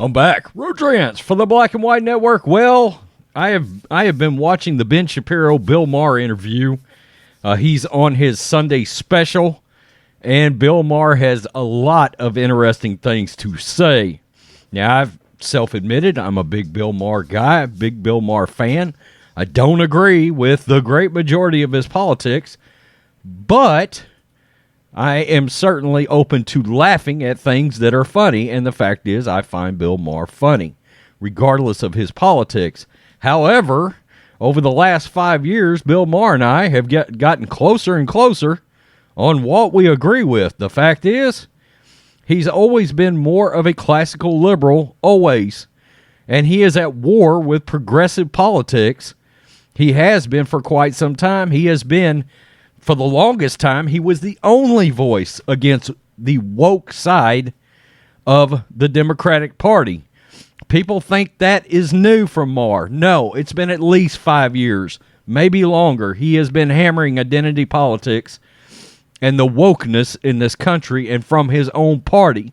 I'm back. Rodrance for the Black and White Network. Well, I have been watching the Ben Shapiro Bill Maher interview. He's on his Sunday special, and Bill Maher has a lot of interesting things to say. Now, I've self-admitted I'm a big Bill Maher guy, big Bill Maher fan. I don't agree with the great majority of his politics, but I am certainly open to laughing at things that are funny, and the fact is I find Bill Maher funny, regardless of his politics. However, over the last 5 years, Bill Maher and I have gotten closer and closer on what we agree with. The fact is, he's always been more of a classical liberal, always, and he is at war with progressive politics. He has been for quite some time. He has been, for the longest time, he was the only voice against the woke side of the Democratic Party. People think that is new from Maher. No, it's been at least 5 years, maybe longer. He has been hammering identity politics and the wokeness in this country and from his own party.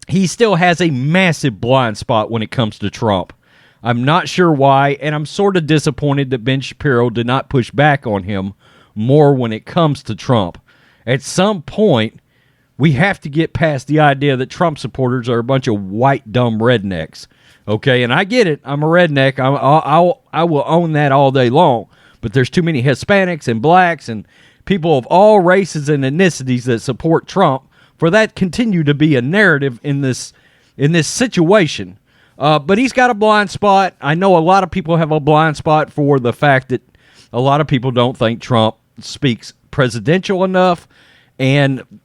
He still has a massive blind spot when it comes to Trump. I'm not sure why, and I'm sort of disappointed that Ben Shapiro did not push back on him more when it comes to Trump. At some point, we have to get past the idea that Trump supporters are a bunch of white, dumb rednecks. Okay, and I get it. I'm a redneck. I will own that all day long. But there's too many Hispanics and blacks and people of all races and ethnicities that support Trump for that continue to be a narrative in this situation. But he's got a blind spot. I know a lot of people have a blind spot for the fact that a lot of people don't think Trump speaks presidential enough. And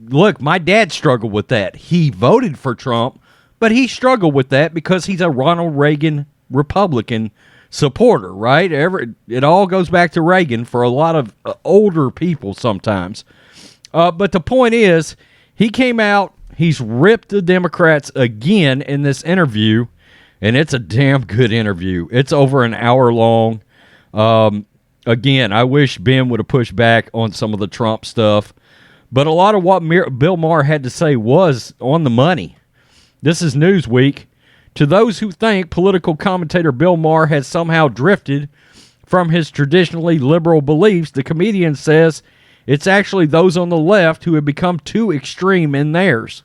look, my dad struggled with that. He voted for Trump, but he struggled with that because he's a Ronald Reagan Republican supporter, right? It all goes back to Reagan for a lot of older people sometimes. But the point is, he came out, he's ripped the Democrats again in this interview, and it's a damn good interview. It's over an hour long. Again, I wish Ben would have pushed back on some of the Trump stuff, but a lot of what Bill Maher had to say was on the money. This is Newsweek. To those who think political commentator Bill Maher has somehow drifted from his traditionally liberal beliefs, the comedian says it's actually those on the left who have become too extreme in theirs.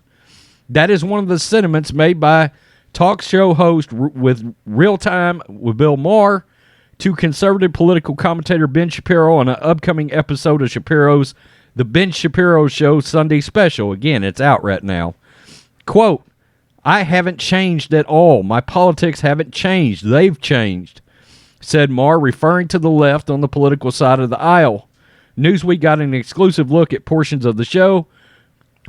That is one of the sentiments made by talk show host with Real Time with Bill Maher to conservative political commentator Ben Shapiro on an upcoming episode of Shapiro's The Ben Shapiro Show Sunday Special. Again, it's out right now. Quote, I haven't changed at all. My politics haven't changed. They've changed, said Maher, referring to the left on the political side of the aisle. Newsweek got an exclusive look at portions of the show,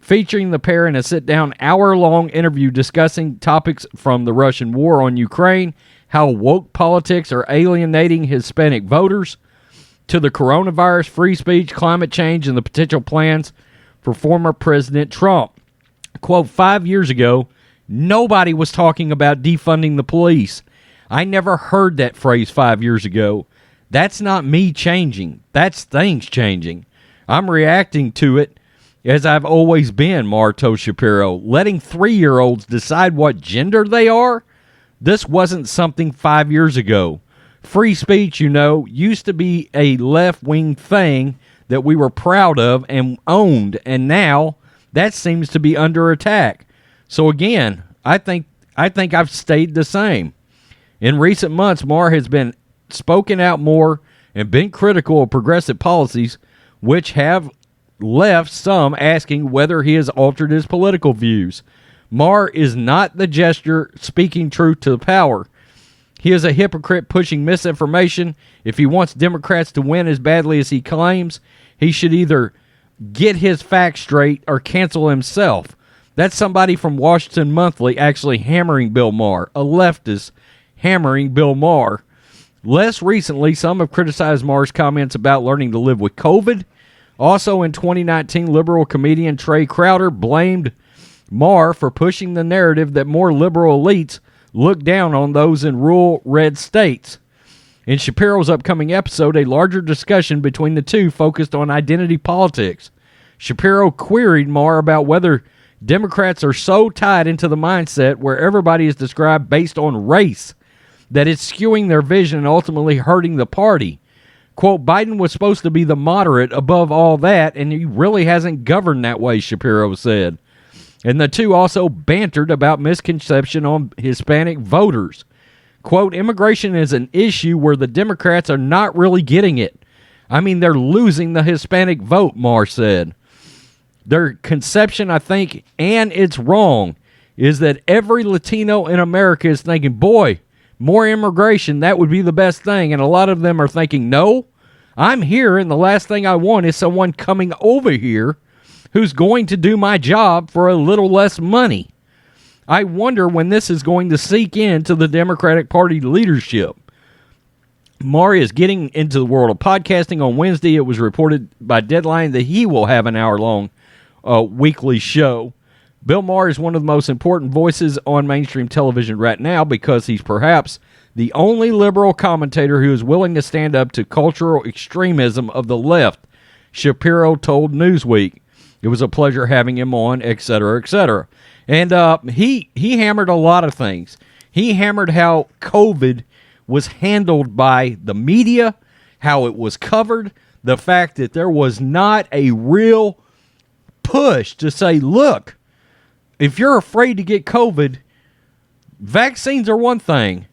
featuring the pair in a sit-down hour-long interview discussing topics from the Russian war on Ukraine, how woke politics are alienating Hispanic voters, to the coronavirus, free speech, climate change, and the potential plans for former President Trump. Quote, 5 years ago, nobody was talking about defunding the police. I never heard that phrase 5 years ago. That's not me changing. That's things changing. I'm reacting to it as I've always been, Maher told Shapiro. Letting 3-year-olds decide what gender they are? This wasn't something 5 years ago. Free speech, used to be a left-wing thing that we were proud of and owned, and now that seems to be under attack. So again, I think I've stayed the same. In recent months, Maher has been spoken out more and been critical of progressive policies, which have left some asking whether he has altered his political views. Maher is not the gesture speaking truth to power. He is a hypocrite pushing misinformation. If he wants Democrats to win as badly as he claims, he should either get his facts straight or cancel himself. That's somebody from Washington Monthly actually hammering Bill Maher, a leftist hammering Bill Maher. Less recently, some have criticized Maher's comments about learning to live with COVID. Also in 2019, liberal comedian Trey Crowder blamed Maher for pushing the narrative that more liberal elites look down on those in rural red states. In Shapiro's upcoming episode, a larger discussion between the two focused on identity politics. Shapiro queried Maher about whether Democrats are so tied into the mindset where everybody is described based on race that it's skewing their vision and ultimately hurting the party. Quote, Biden was supposed to be the moderate above all that, and he really hasn't governed that way, Shapiro said. And the two also bantered about misconception on Hispanic voters. Quote, immigration is an issue where the Democrats are not really getting it. I mean, they're losing the Hispanic vote, Maher said. Their conception, I think, and it's wrong, is that every Latino in America is thinking, boy, more immigration, that would be the best thing. And a lot of them are thinking, no, I'm here, and the last thing I want is someone coming over here who's going to do my job for a little less money. I wonder when this is going to seep into the Democratic Party leadership. Maher is getting into the world of podcasting. On Wednesday, it was reported by Deadline that he will have an hour-long weekly show. Bill Maher is one of the most important voices on mainstream television right now because he's perhaps the only liberal commentator who is willing to stand up to cultural extremism of the left, Shapiro told Newsweek. It was a pleasure having him on, et cetera, et cetera. And he hammered a lot of things. He hammered how COVID was handled by the media, how it was covered, the fact that there was not a real push to say, look, if you're afraid to get COVID, vaccines are one thing.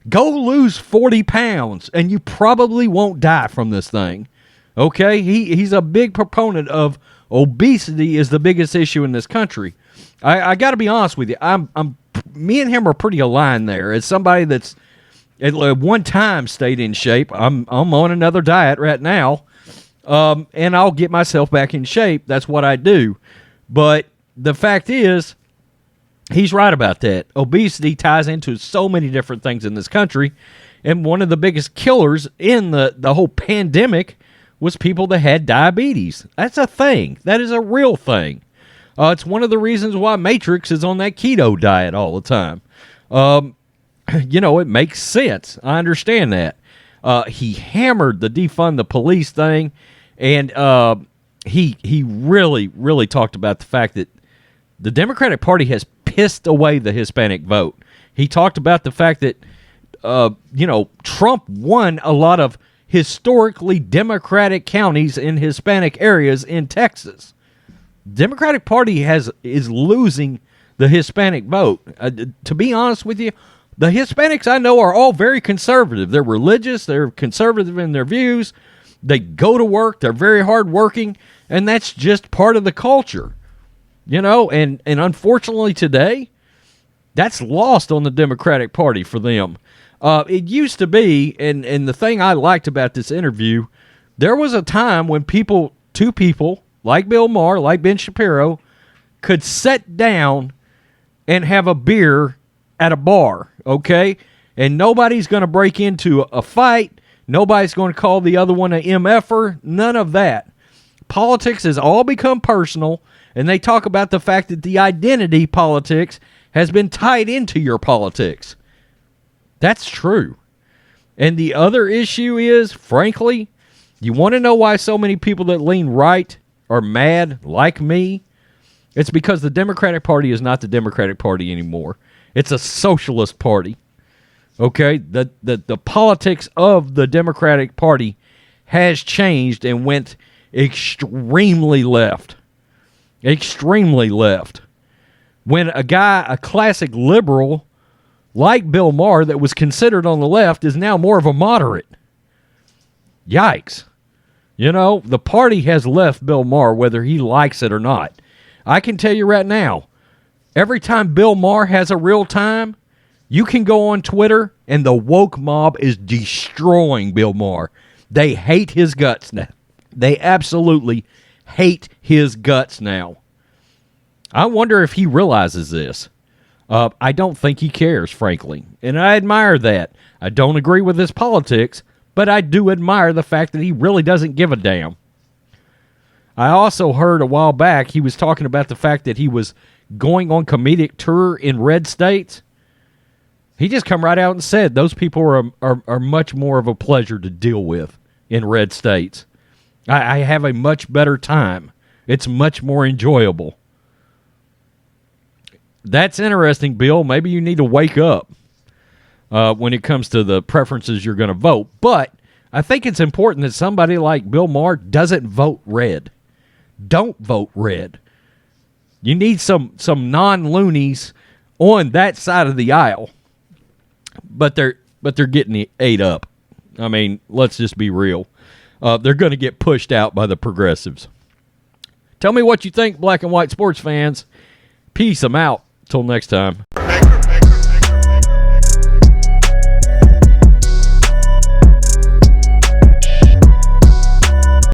Go lose 40 pounds, and you probably won't die from this thing. Okay? He's a big proponent of obesity is the biggest issue in this country. I got to be honest with you. Me and him are pretty aligned there. As somebody that's at one time stayed in shape, I'm on another diet right now, and I'll get myself back in shape. That's what I do. But the fact is, he's right about that. Obesity ties into so many different things in this country, and one of the biggest killers in the whole pandemic was people that had diabetes. That's a thing. That is a real thing. It's one of the reasons why Matrix is on that keto diet all the time. It makes sense. I understand that. He hammered the defund the police thing, and he really, really talked about the fact that the Democratic Party has pissed away the Hispanic vote. He talked about the fact that, Trump won a lot of historically Democratic counties in Hispanic areas in Texas. Democratic Party is losing the Hispanic vote. To be honest with you, the Hispanics I know are all very conservative. They're religious. They're conservative in their views. They go to work. They're very hardworking, and that's just part of the culture. And unfortunately today, that's lost on the Democratic Party for them. It used to be, and the thing I liked about this interview, there was a time when two people, like Bill Maher, like Ben Shapiro, could sit down and have a beer at a bar, okay? And nobody's going to break into a fight. Nobody's going to call the other one an MFer. None of that. Politics has all become personal, and they talk about the fact that the identity politics has been tied into your politics. That's true. And the other issue is, frankly, you want to know why so many people that lean right are mad, like me? It's because the Democratic Party is not the Democratic Party anymore. It's a socialist party. Okay? The politics of the Democratic Party has changed and went extremely left. Extremely left. When a classic liberal like Bill Maher that was considered on the left is now more of a moderate. Yikes. The party has left Bill Maher whether he likes it or not. I can tell you right now, every time Bill Maher has a real time, you can go on Twitter and the woke mob is destroying Bill Maher. They hate his guts now. They absolutely hate his guts now. I wonder if he realizes this. I don't think he cares, frankly, and I admire that. I don't agree with his politics, but I do admire the fact that he really doesn't give a damn. I also heard a while back he was talking about the fact that he was going on comedic tour in red states. He just come right out and said those people are much more of a pleasure to deal with in red states. I have a much better time. It's much more enjoyable. that's interesting, Bill. Maybe you need to wake up when it comes to the preferences you're going to vote. But I think it's important that somebody like Bill Maher doesn't vote red. Don't vote red. You need some non-loonies on that side of the aisle. But they're getting ate up. I mean, let's just be real. They're going to get pushed out by the progressives. Tell me what you think, black and white sports fans. Peace. I'm out. Till next time.